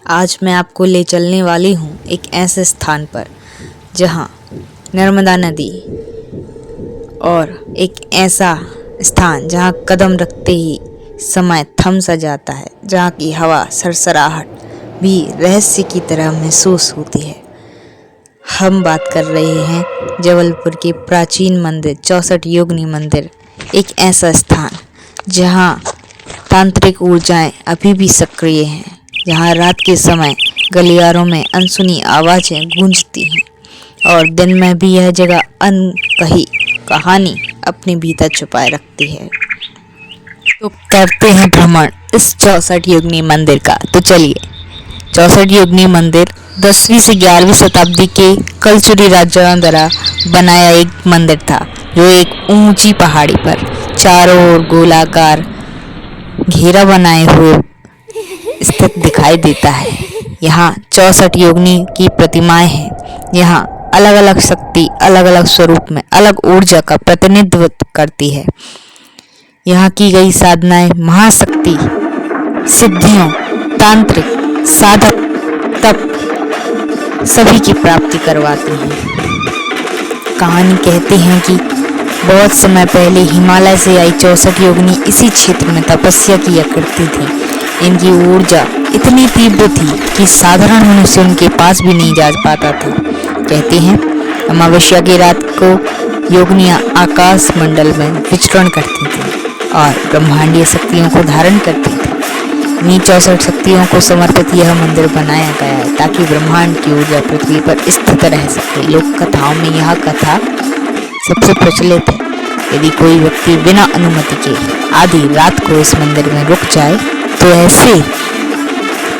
आज मैं आपको ले चलने वाली हूँ एक ऐसे स्थान पर जहाँ नर्मदा नदी और एक ऐसा स्थान जहाँ कदम रखते ही समय थम सा जाता है, जहाँ की हवा सरसराहट भी रहस्य की तरह महसूस होती है। हम बात कर रहे हैं जबलपुर के प्राचीन मंदिर 64 योगिनी मंदिर, एक ऐसा स्थान जहाँ तांत्रिक ऊर्जाएं अभी भी सक्रिय हैं, जहाँ रात के समय गलियारों में अनसुनी आवाजें गूंजती हैं और दिन में भी यह जगह अनकही कहानी अपने भीतर छुपाए रखती है। तो करते हैं भ्रमण इस 64 योगिनी मंदिर का। तो चलिए, 64 योगिनी मंदिर 10वीं से 11वीं शताब्दी के कलचुरी राजाओं द्वारा बनाया एक मंदिर था, जो एक ऊंची पहाड़ी पर चारों ओर गोलाकार घेरा बनाए हुए स्थित दिखाई देता है। यहाँ 64 योगिनी की प्रतिमाएं हैं। यहाँ अलग अलग शक्ति अलग अलग स्वरूप में अलग ऊर्जा का प्रतिनिधित्व करती है। यहाँ की गई साधनाएं महाशक्ति, सिद्धियों, तांत्रिक, साधक, तप सभी की प्राप्ति करवाती हैं। कहानी कहती है कि बहुत समय पहले हिमालय से आई 64 योगिनी इसी क्षेत्र में तपस्या किया करती थी। इनकी ऊर्जा इतनी तीव्र थी कि साधारण मनुष्य उनके पास भी नहीं जा पाता था। कहते हैं अमावस्या की रात को योगिनियां आकाश मंडल में विचरण करती थी और ब्रह्मांडीय शक्तियों को धारण करती थी। इन्हीं 64 शक्तियों को समर्पित यह मंदिर बनाया गया है ताकि ब्रह्मांड की ऊर्जा पृथ्वी पर स्थित रह सके। लोक कथाओं में यह कथा सबसे प्रचलित है। यदि कोई व्यक्ति बिना अनुमति के आधी रात को इस मंदिर में रुक जाए तो ऐसे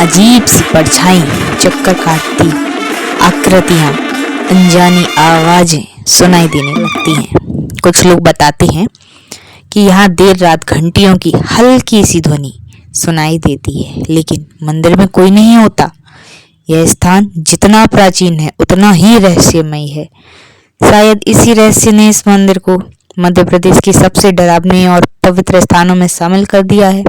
अजीब सी परछाई, चक्कर काटती आकृतियां, अनजानी आवाजें सुनाई देने लगती हैं। कुछ लोग बताते हैं कि यहाँ देर रात घंटियों की हल्की सी ध्वनि सुनाई देती है, लेकिन मंदिर में कोई नहीं होता। यह स्थान जितना प्राचीन है उतना ही रहस्यमय है। शायद इसी रहस्य ने इस मंदिर को मध्य प्रदेश की सबसे डरावनी और पवित्र स्थानों में शामिल कर दिया है।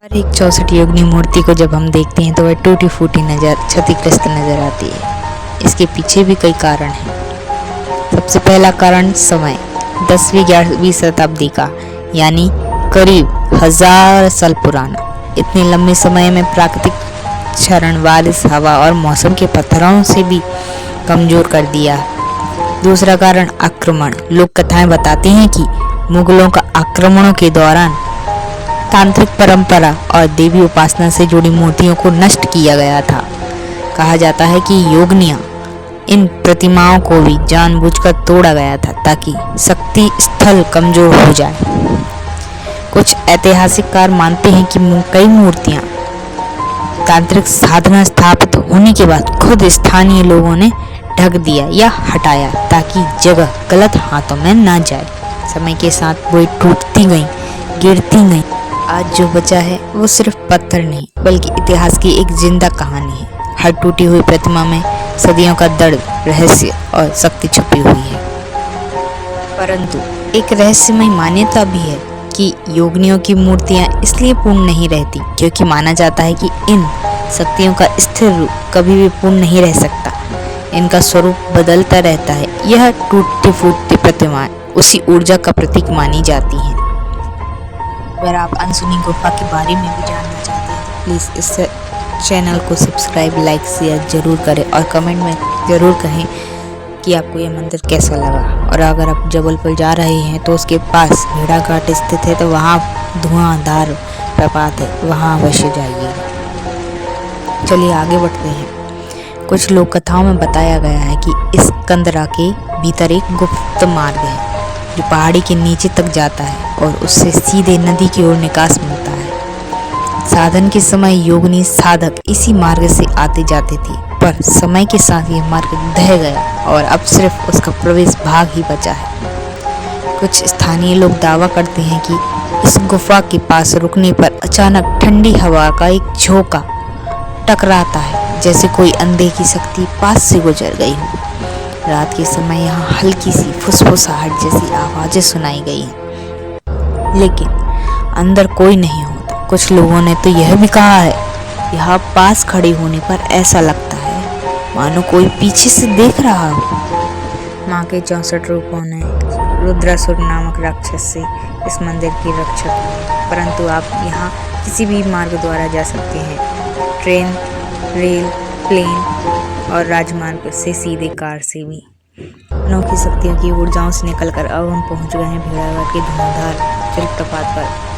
हर एक 64 योगिनी मूर्ति को जब हम देखते हैं तो वह टूटी फूटी क्षतिग्रस्त नजर आती है। इसके पीछे भी कई कारण हैं। सबसे पहला कारण समय, 10वीं 11वीं शताब्दी का, यानी करीब 1000 साल पुराना। इतने लंबे समय में प्राकृतिक क्षरण बारिश, हवा और मौसम के पत्थरों से भी कमजोर कर दिया। दूसरा कारण आक्रमण। लोक कथाएं बताती हैं कि मुगलों का आक्रमणों के दौरान तांत्रिक परंपरा और देवी उपासना से जुड़ी मूर्तियों को नष्ट किया गया था। कहा जाता है कि योगिनियां इन प्रतिमाओं को भी जानबूझकर तोड़ा गया था ताकि शक्ति स्थल कमजोर हो जाए। कुछ ऐतिहासिककार मानते हैं कि कई मूर्तियां तांत्रिक साधना स्थापित होने के बाद खुद स्थानीय लोगों ने ढक दिया या हटाया ताकि जगह गलत हाथों में ना जाए। समय के साथ वो टूटती गई, गिरती गई। आज जो बचा है वो सिर्फ पत्थर नहीं बल्कि इतिहास की एक जिंदा कहानी है। हर टूटी हुई प्रतिमा में सदियों का दर्द, रहस्य और शक्ति छुपी हुई है। परंतु एक रहस्यमय मान्यता भी है कि योगिनियों की मूर्तियां इसलिए पूर्ण नहीं रहती क्योंकि माना जाता है कि इन शक्तियों का स्थिर रूप कभी भी पूर्ण नहीं रह सकता। इनका स्वरूप बदलता रहता है। यह टूटती फूटती प्रतिमाएं उसी ऊर्जा का प्रतीक मानी जाती हैं। अगर आप अनसुनी गुफा के बारे में भी जानना चाहते हैं तो प्लीज़ इस चैनल को सब्सक्राइब, लाइक, शेयर जरूर करें और कमेंट में ज़रूर कहें कि आपको यह मंदिर कैसा लगा। और अगर आप जबलपुर जा रहे हैं तो उसके पास भेड़ाघाट स्थित है, तो वहाँ धुआंधार प्रपात है, वहाँ अवश्य जाइएगा। चलिए आगे बढ़ते हैं। कुछ लोक कथाओं में बताया गया है कि इस कंदरा के भीतर एक गुप्त मार्ग है जो पहाड़ी के नीचे तक जाता है और उससे सीधे नदी की ओर निकास मिलता है। साधन के समय योगिनी साधक इसी मार्ग से आते जाते थे, पर समय के साथ यह मार्ग ढह गया और अब सिर्फ उसका प्रवेश भाग ही बचा है। कुछ स्थानीय लोग दावा करते हैं कि इस गुफा के पास रुकने पर अचानक ठंडी हवा का एक झोंका टकराता है, जैसे कोई अनदेखी शक्ति पास से गुजर गई हो। रात के समय यहाँ हल्की सी फुसफुसाहट जैसी आवाजें सुनाई गई हैं, लेकिन अंदर कोई नहीं होता। कुछ लोगों ने तो यह भी कहा है, यहाँ पास खड़े होने पर ऐसा लगता है मानो कोई पीछे से देख रहा हो। माँ के 64 रूपों ने रुद्रासुर नामक राक्षस से इस मंदिर की रक्षा की, परंतु आप यहाँ किसी भी मार्ग द्वारा जा सकते हैं, ट्रेन, रेल, प्लेन और राजमार्ग से, सीधे कार से भी। अनोखी शक्तियों की ऊर्जाओं से निकलकर अब हम पहुँच गए हैं भेड़ाघाट के धुआंधार जलप्रपात पर,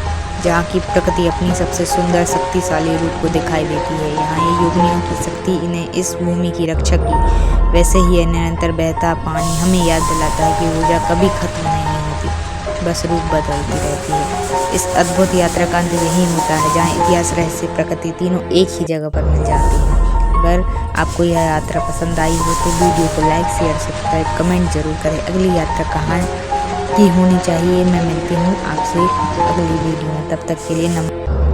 जहाँ की प्रकृति अपनी सबसे सुंदर शक्तिशाली रूप को दिखाई देती है। यहाँ ये योगिनियों की शक्ति इन्हें इस भूमि की रक्षा की। वैसे ही यह निरंतर बहता पानी हमें याद दिलाता है कि ऊर्जा कभी खत्म नहीं होती, बस रूप बदलती रहती है। इस अद्भुत यात्रा का अंत यही होता है, जहाँ इतिहास, रहस्य, प्रकृति तीनों एक ही जगह पर मिल जाती हैं। अगर आपको यह यात्रा पसंद आई हो तो वीडियो को लाइक, शेयर, सब्सक्राइब, कमेंट जरूर करें। अगली यात्रा कहाँ की होनी चाहिए, मैं मिलती हूँ आपसे अगली वीडियो में। तब तक के लिए नमस्कार।